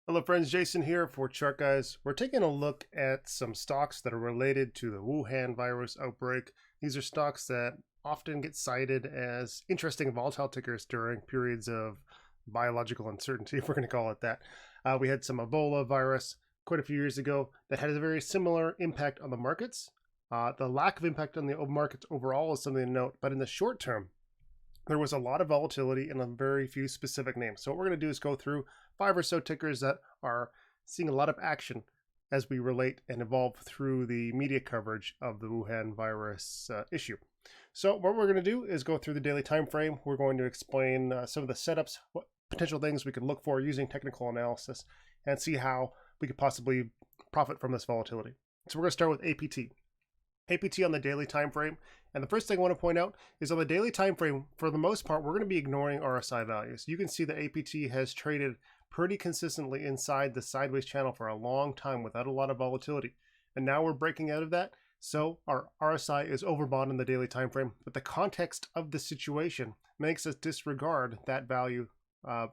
Hello friends, Jason here for ChartGuys. We're taking a look at some stocks that are related to the Wuhan virus outbreak. These are stocks that often get cited as interesting volatile tickers during periods of biological uncertainty, if we're going to call it that. We had some Ebola virus quite a few years ago that had a very similar impact on the markets. The lack of impact on the markets overall is something to note, but in the short term, there was a lot of volatility in a very few specific names. So what we're going to do is go through 5 or so tickers that are seeing a lot of action as we relate and evolve through the media coverage of the Wuhan virus issue. So what we're going to do is go through the daily time frame. We're going to explain some of the setups, what potential things we could look for using technical analysis, and see how we could possibly profit from this volatility. So we're going to start with APT. APT on the daily time frame. And the first thing I want to point out is on the daily time frame, for the most part, we're going to be ignoring RSI values. You can see that APT has traded pretty consistently inside the sideways channel for a long time without a lot of volatility. And now we're breaking out of that. So our RSI is overbought in the daily time frame, but the context of the situation makes us disregard that value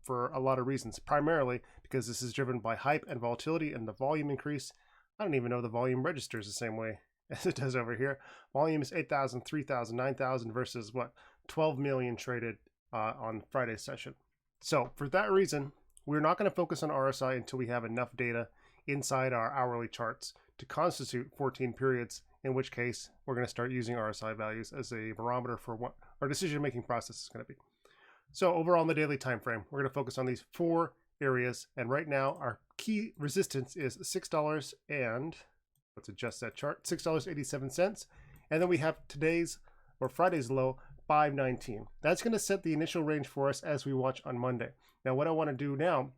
for a lot of reasons, primarily because this is driven by hype and volatility and the volume increase. I don't even know the volume registers the same way as it does over here. Volume is 8,000, 3,000, 9,000 versus what? 12 million traded on Friday's session. So for that reason, we're not going to focus on RSI until we have enough data inside our hourly charts to constitute 14 periods, in which case we're going to start using RSI values as a barometer for what our decision-making process is going to be. So overall in the daily time frame, we're going to focus on these 4 areas. And right now our key resistance is $6 and let's adjust that chart, $6.87. And then we have today's or Friday's low, $5.19. That's going to set the initial range for us as we watch on Monday. Now, what I want to do now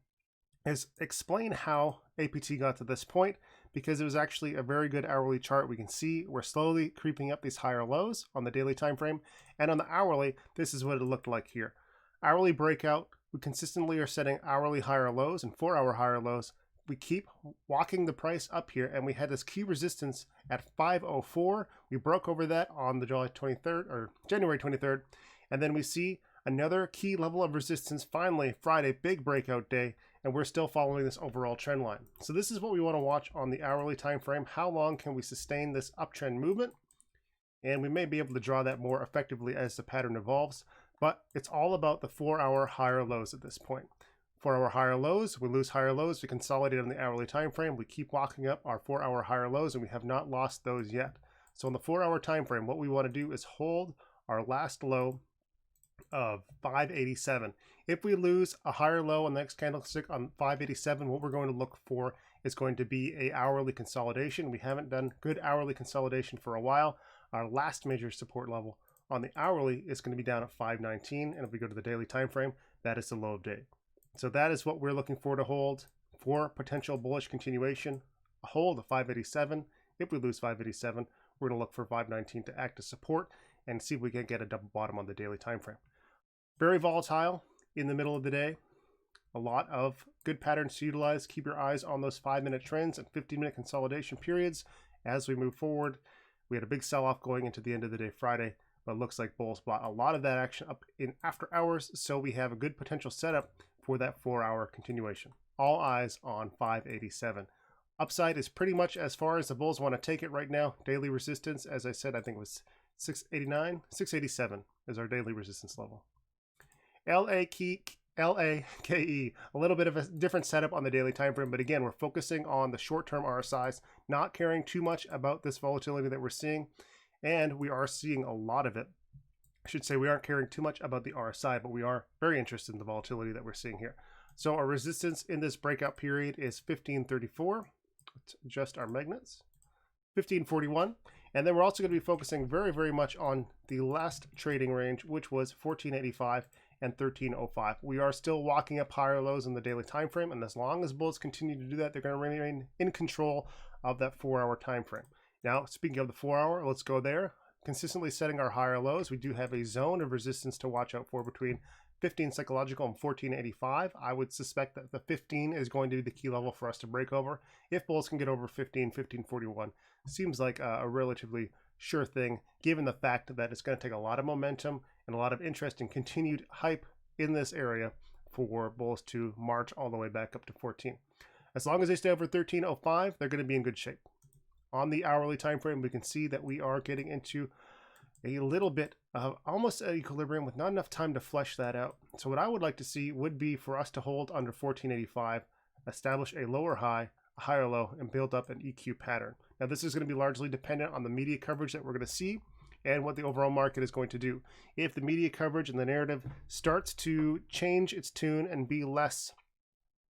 is explain how APT got to this point, because it was actually a very good hourly chart. We can see we're slowly creeping up these higher lows on the daily time frame. And on the hourly, this is what it looked like here. Hourly breakout, we consistently are setting hourly higher lows and 4-hour higher lows. We keep walking the price up here, and we had this key resistance at 504. We broke over that on the January 23rd, and then we see another key level of resistance finally Friday, big breakout day, and we're still following this overall trend line. So this is what we want to watch on the hourly time frame. How long can we sustain this uptrend movement? And we may be able to draw that more effectively as the pattern evolves, but it's all about the 4-hour higher lows at this point. 4-hour higher lows, we lose higher lows, we consolidate on the hourly time frame, we keep walking up our 4-hour higher lows, and we have not lost those yet. So on the 4-hour time frame, what we want to do is hold our last low of 587. If we lose a higher low on the next candlestick on 587, what we're going to look for is going to be a hourly consolidation. We haven't done good hourly consolidation for a while. Our last major support level on the hourly is going to be down at 519, and if we go to the daily time frame, that is the low of day. So that is what we're looking for to hold for potential bullish continuation. A hold of 587. If we lose 587, we're going to look for 519 to act as support and see if we can get a double bottom on the daily time frame. Very volatile in the middle of the day. A lot of good patterns to utilize. Keep your eyes on those 5-minute trends and 15-minute consolidation periods as we move forward. We had a big sell-off going into the end of the day Friday, but it looks like bulls bought a lot of that action up in after hours, so we have a good potential setup for that 4-hour continuation. All eyes on 587. Upside is pretty much as far as the bulls want to take it right now. Daily resistance, as I said, I think it was 689, 687 is our daily resistance level. LAKE, a little bit of a different setup on the daily time frame, but again, we're focusing on the short-term RSIs, not caring too much about this volatility that we're seeing, and we are seeing a lot of it. I should say we aren't caring too much about the RSI, but we are very interested in the volatility that we're seeing here. So our resistance in this breakout period is 1534. Let's adjust our magnets. 1541. And then we're also going to be focusing very, very much on the last trading range, which was 1485 and 1305. We are still walking up higher lows in the daily time frame, and as long as bulls continue to do that, they're going to remain in control of that 4-hour time frame. Now, speaking of the 4-hour, let's go there. Consistently setting our higher lows. We do have a zone of resistance to watch out for between 15 psychological and 1485. I would suspect that the 15 is going to be the key level for us to break over. If bulls can get over 15, 1541, seems like a relatively sure thing, given the fact that it's going to take a lot of momentum and a lot of interest and continued hype in this area for bulls to march all the way back up to 14. As long as they stay over 13.05, they're going to be in good shape. On the hourly time frame, we can see that we are getting into a little bit of almost an equilibrium with not enough time to flesh that out. So what I would like to see would be for us to hold under 1485, establish a lower high, a higher low, and build up an EQ pattern. Now this is going to be largely dependent on the media coverage that we're going to see and what the overall market is going to do. If the media coverage and the narrative starts to change its tune and be less,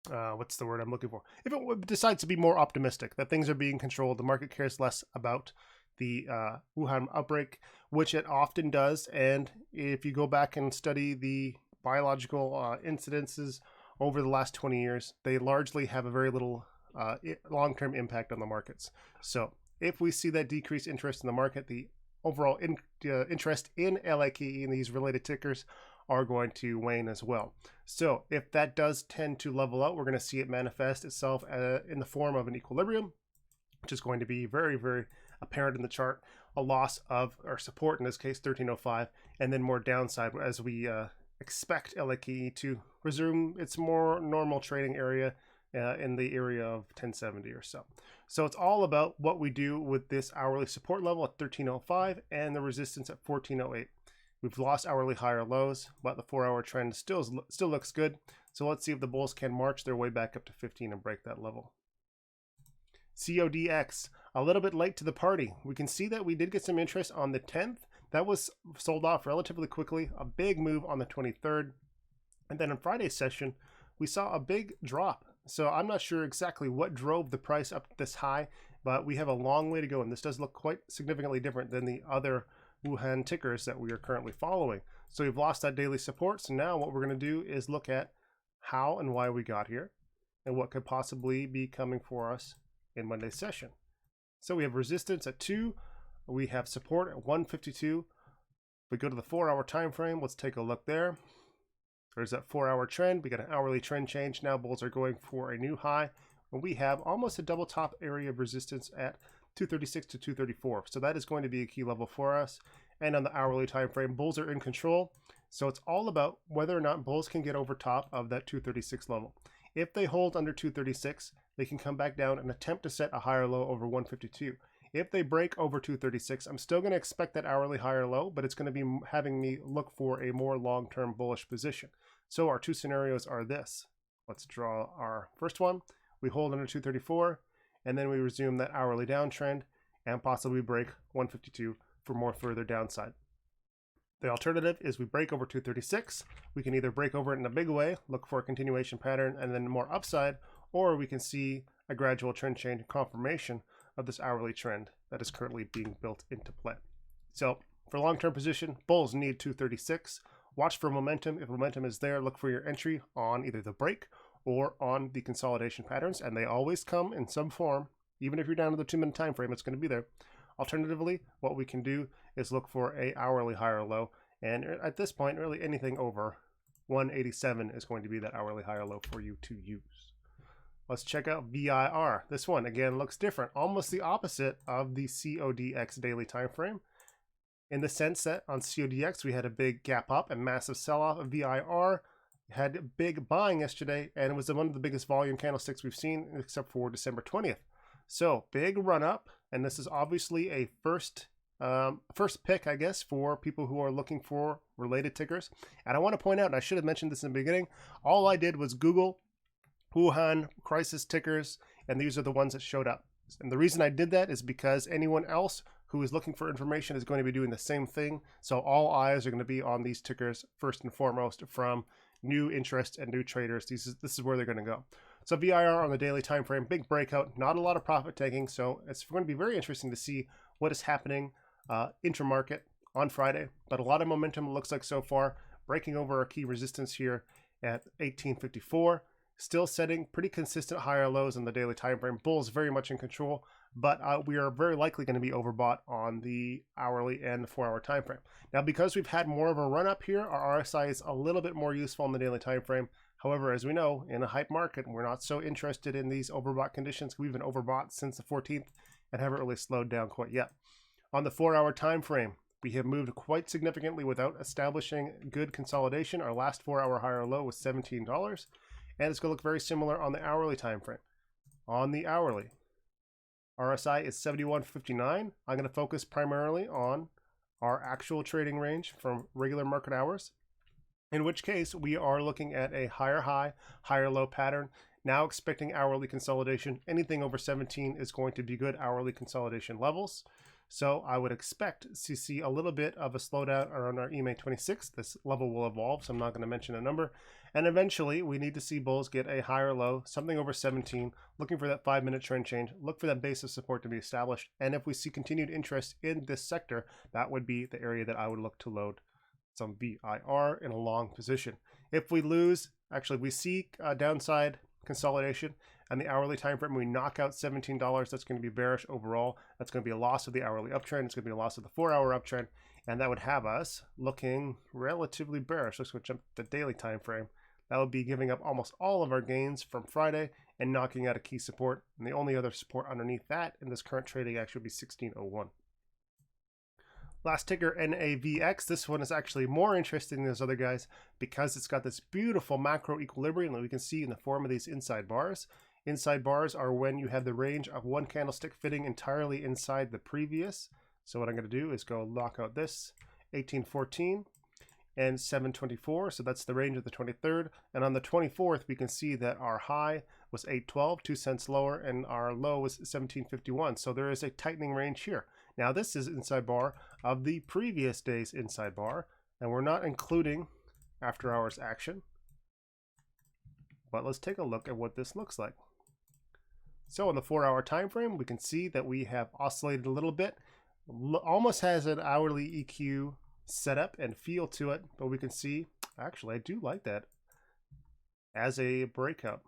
what's the word I'm looking for? If it decides to be more optimistic, that things are being controlled, the market cares less about the Wuhan outbreak, which it often does. And if you go back and study the biological incidences over the last 20 years, they largely have a very little long-term impact on the markets. So if we see that decreased interest in the market, the overall interest in LAKE and these related tickers are going to wane as well. So if that does tend to level out, we're going to see it manifest itself in the form of an equilibrium, which is going to be very, very apparent in the chart. A loss of, or support in this case, 1305, and then more downside as we expect LAKE to resume its more normal trading area in the area of 1070 or so. So it's all about what we do with this hourly support level at 1305 and the resistance at 1408. We've lost hourly higher lows, but the 4-hour trend still looks good. So let's see if the bulls can march their way back up to 15 and break that level. CODX, a little bit late to the party. We can see that we did get some interest on the 10th. That was sold off relatively quickly. A big move on the 23rd. And then on Friday's session, we saw a big drop. So I'm not sure exactly what drove the price up this high, but we have a long way to go. And this does look quite significantly different than the other Wuhan tickers that we are currently following. So we've lost that daily support. So now what we're going to do is look at how and why we got here and what could possibly be coming for us in Monday's session. So we have resistance at 2. We have support at 152. If we go to the 4-hour time frame, let's take a look there. There's that 4-hour trend. We got an hourly trend change. Now bulls are going for a new high. And we have almost a double top area of resistance at 236 to 234. So that is going to be a key level for us. And on the hourly time frame, bulls are in control. So it's all about whether or not bulls can get over top of that 236 level. If they hold under 236, they can come back down and attempt to set a higher low over 152. If they break over 236, I'm still going to expect that hourly higher low, but it's going to be having me look for a more long-term bullish position. So our two scenarios are this. Let's draw our first one. We hold under 234, and then we resume that hourly downtrend and possibly break 152 for more further downside. The alternative is we break over 236. We can either break over it in a big way, look for a continuation pattern, and then more upside, or we can see a gradual trend change confirmation of this hourly trend that is currently being built into play. So for long-term position, bulls need 236. Watch for momentum. If momentum is there, look for your entry on either the break or on the consolidation patterns, and they always come in some form. Even if you're down to the 2-minute time frame, it's going to be there. Alternatively, what we can do is look for a hourly higher low, and at this point, really anything over 187 is going to be that hourly higher low for you to use. Let's check out VIR. This one, again, looks different. Almost the opposite of the CODX daily time frame, in the sense that on CODX, we had a big gap up and massive sell-off. VIR had big buying yesterday, and it was one of the biggest volume candlesticks we've seen, except for December 20th. So, big run up, and this is obviously a first pick, I guess, for people who are looking for related tickers. And I want to point out, and I should have mentioned this in the beginning, all I did was Google Wuhan crisis tickers, and these are the ones that showed up. And the reason I did that is because anyone else who is looking for information is going to be doing the same thing. So all eyes are going to be on these tickers first and foremost from new interest and new traders. This is where they're going to go. So VIR on the daily time frame, big breakout, not a lot of profit taking. So it's going to be very interesting to see what is happening intermarket on Friday. But a lot of momentum, it looks like so far, breaking over our key resistance here at 1854. Still setting pretty consistent higher lows in the daily time frame. Bulls very much in control, but we are very likely going to be overbought on the hourly and the 4-hour time frame. Now, because we've had more of a run up here, our RSI is a little bit more useful in the daily time frame. However, as we know, in a hype market, we're not so interested in these overbought conditions. We've been overbought since the 14th and haven't really slowed down quite yet. On the 4-hour time frame, We have moved quite significantly without establishing good consolidation. Our last 4-hour higher low was $17, and it's going to look very similar on the hourly time frame. On the hourly, RSI is 71.59. I'm going to focus primarily on our actual trading range from regular market hours, in which case we are looking at a higher high, higher low pattern. Now expecting hourly consolidation. Anything over 17 is going to be good hourly consolidation levels. So I would expect to see a little bit of a slowdown around our EMA 26. This level will evolve, so I'm not going to mention a number. And eventually, we need to see bulls get a higher low, something over 17, looking for that 5-minute trend change, look for that base of support to be established. And if we see continued interest in this sector, that would be the area that I would look to load some VIR in a long position. If we lose, actually, we see downside consolidation and the hourly time frame, we knock out $17, that's going to be bearish overall. That's going to be a loss of the hourly uptrend. It's going to be a loss of the 4-hour uptrend, and that would have us looking relatively bearish. Let's go jump to the daily time frame. That would be giving up almost all of our gains from Friday and knocking out a key support. And the only other support underneath that in this current trading action would be 1601. Last ticker, NAVX. This one is actually more interesting than those other guys because it's got this beautiful macro equilibrium that we can see in the form of these inside bars. Inside bars are when you have the range of one candlestick fitting entirely inside the previous. So what I'm going to do is go lock out this 1814 and 724. So that's the range of the 23rd. And on the 24th, we can see that our high was 812, 2 cents lower, and our low was 1751. So there is a tightening range here. Now this is inside bar of the previous day's inside bar, and we're not including after hours action. But let's take a look at what this looks like. So on the 4-hour time frame, we can see that we have oscillated a little bit. Almost has an hourly EQ setup and feel to it, but we can see, actually, I do like that as a breakout.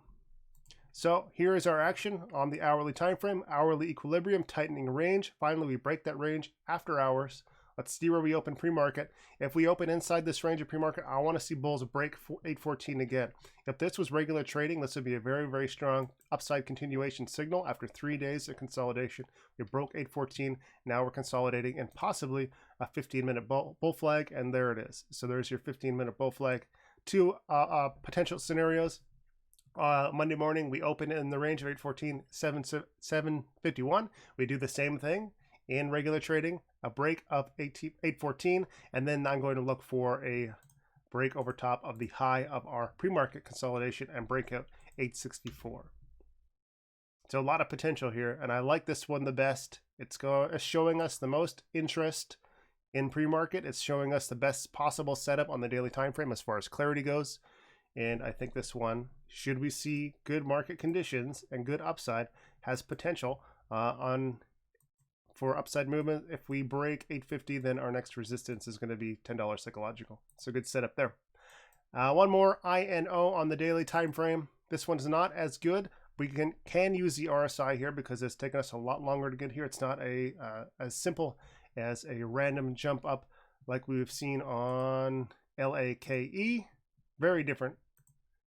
So here is our action on the hourly time frame, hourly equilibrium, tightening range. Finally, we break that range after hours. Let's see where we open pre-market. If we open inside this range of pre-market, I want to see bulls break 814 again. If this was regular trading, this would be a very, very strong upside continuation signal after 3 days of consolidation. We broke 814. Now we're consolidating and possibly a 15-minute bull flag, and there it is. So there's your 15-minute bull flag. Two potential scenarios. Monday morning, we open in the range of 814, 751. We do the same thing in regular trading, a break of 814, and then I'm going to look for a break over top of the high of our pre-market consolidation and breakout 864. So a lot of potential here, and I like this one the best. It's showing us the most interest in pre-market. It's showing us the best possible setup on the daily time frame as far as clarity goes. And I think this one, should we see good market conditions and good upside, has potential for upside movement. If we break 850, then our next resistance is going to be $10 psychological. So good setup there. One more INO on the daily time frame. This one's not as good. We can use the RSI here because it's taken us a lot longer to get here. It's not as simple as a random jump up like we've seen on LAKE. Very different.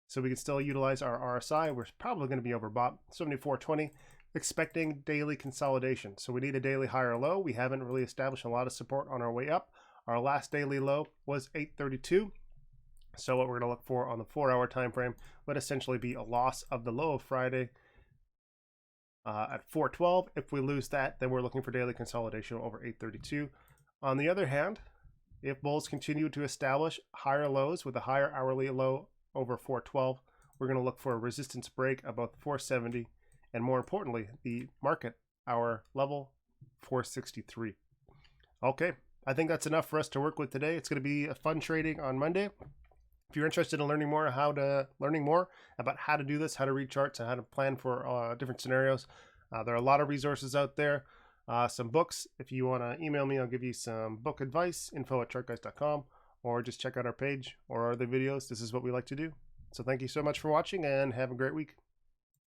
So we can still utilize our RSI. We're probably going to be overbought. 74.20, expecting daily consolidation. So we need a daily higher low. We haven't really established a lot of support on our way up. Our last daily low was 832. So what we're going to look for on the 4-hour time frame would essentially be a loss of the low of Friday at 412. If we lose that, then we're looking for daily consolidation over 832. On the other hand, if bulls continue to establish higher lows with a higher hourly low over 412, we're going to look for a resistance break above 470, and more importantly, the market hour level 463. Okay, I think that's enough for us to work with today. It's going to be a fun trading on Monday. If you're interested in learning more about how to do this, how to read charts, and how to plan for different scenarios, there are a lot of resources out there. Some books. If you want to email me, I'll give you some book advice, info@chartguys.com, or just check out our page or other videos. This is what we like to do. So thank you so much for watching and have a great week.